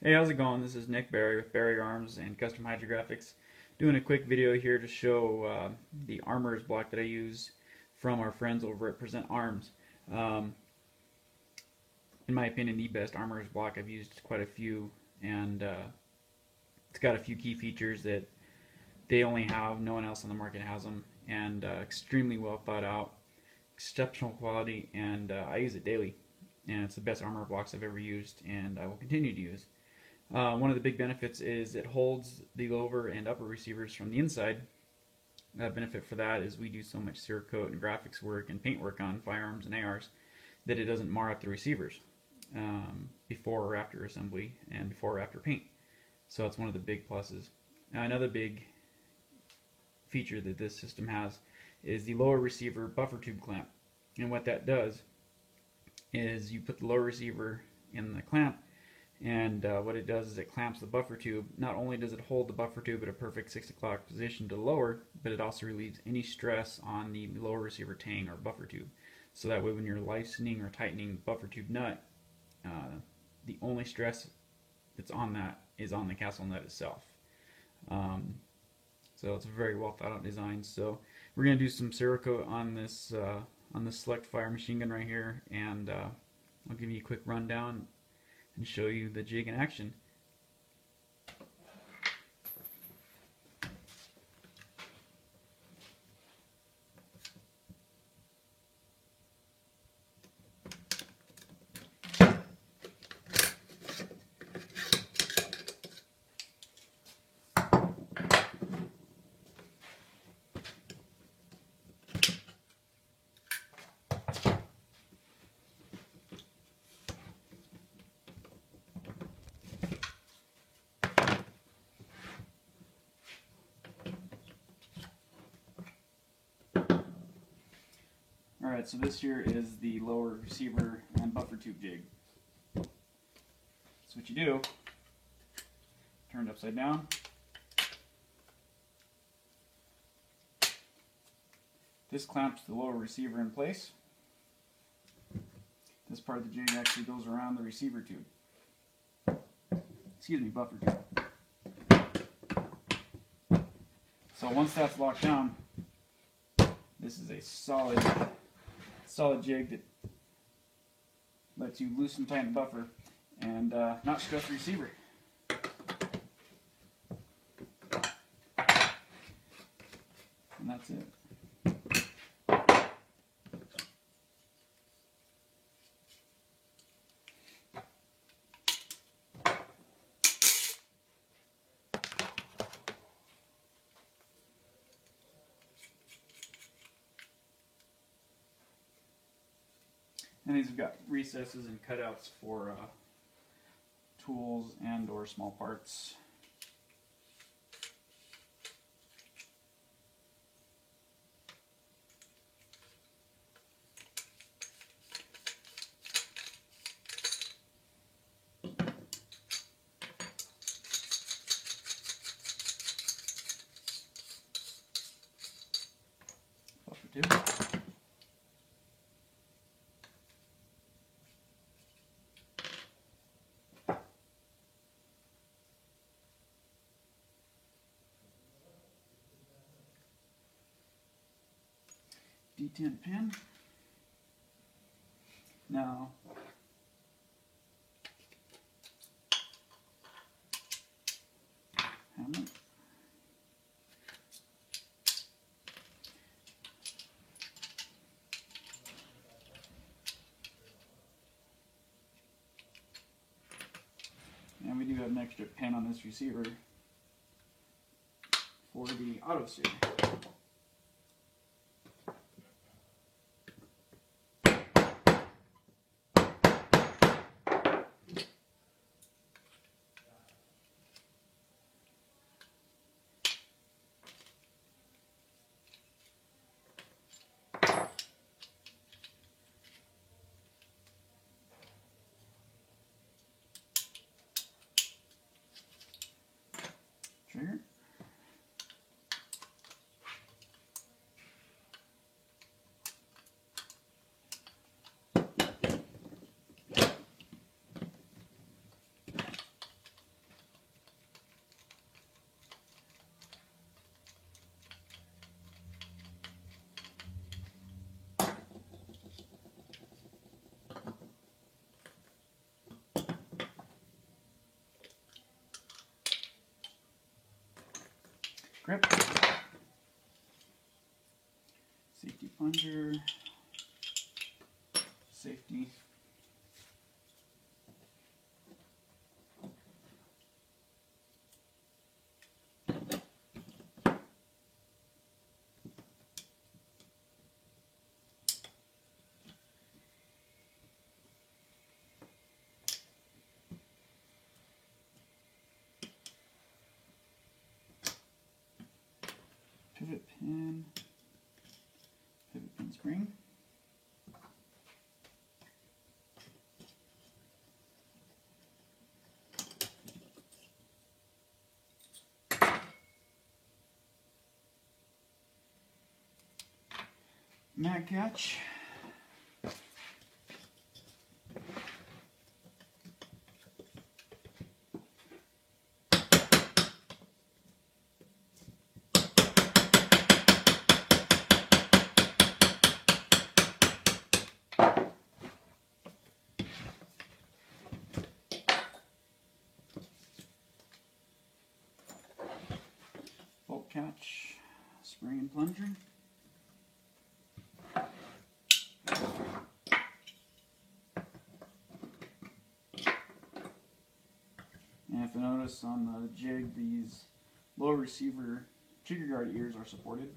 Hey, how's it going? This is Nick Barry with Barry Arms and Custom Hydrographics. Doing a quick video here to show the Armors block that I use from our friends over at Present Arms. Um, in my opinion, the best Armors block. I've used quite a few, and it's got a few key features that they only have. No one else on the market has them, and extremely well thought out, exceptional quality, and I use it daily. And it's the best armor blocks I've ever used, and I will continue to use. One of the big benefits is it holds the lower and upper receivers from the inside. The benefit for that is we do so much Cerakote and graphics work and paint work on firearms and ARs that it doesn't mar up the receivers before or after assembly and before or after paint. So it's one of the big pluses. Now, another big feature that this system has is the lower receiver buffer tube clamp. And what that does is you put the lower receiver in the clamp, and what it does is it clamps the buffer tube. Not only does it hold the buffer tube at a perfect 6 o'clock position to lower, but it also relieves any stress on the lower receiver tang or buffer tube. So that way when you're loosening or tightening the buffer tube nut, the only stress that's on that is on the castle nut itself. So it's a very well thought out design. So we're going to do some Cerakote on this Select Fire machine gun right here, and I'll give you a quick rundown and show you the jig in action. Alright, so this here is the lower receiver and buffer tube jig. So what you do, turn it upside down, this clamps the lower receiver in place. This part of the jig actually goes around the receiver tube. Excuse me, buffer tube. So once that's locked down, this is a solid jig that lets you loosen, tighten the buffer, and not stress the receiver. And that's it. And these have got recesses and cutouts for tools and or small parts. Buffer tube. D10 pin. Now, hammer. And we do have an extra pin on this receiver for the auto steer. Trigger. grip, safety plunger, safety, pivot pin spring, mag catch, bolt catch, spring and plunger. And if you notice on the jig, these low receiver trigger guard ears are supported.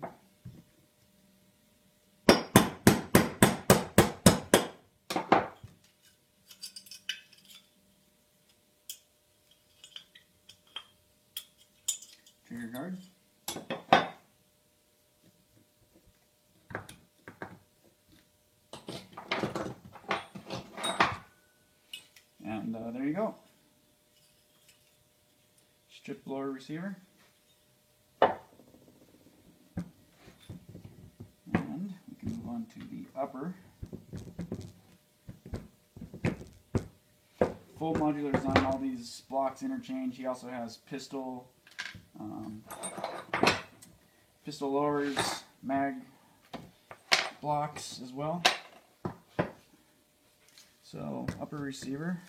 Trigger guard. And there you go. Strip blower receiver. And we can move on to the upper. Full modular design, all these blocks interchange. He also has pistol lowers, mag blocks as well. So upper receiver.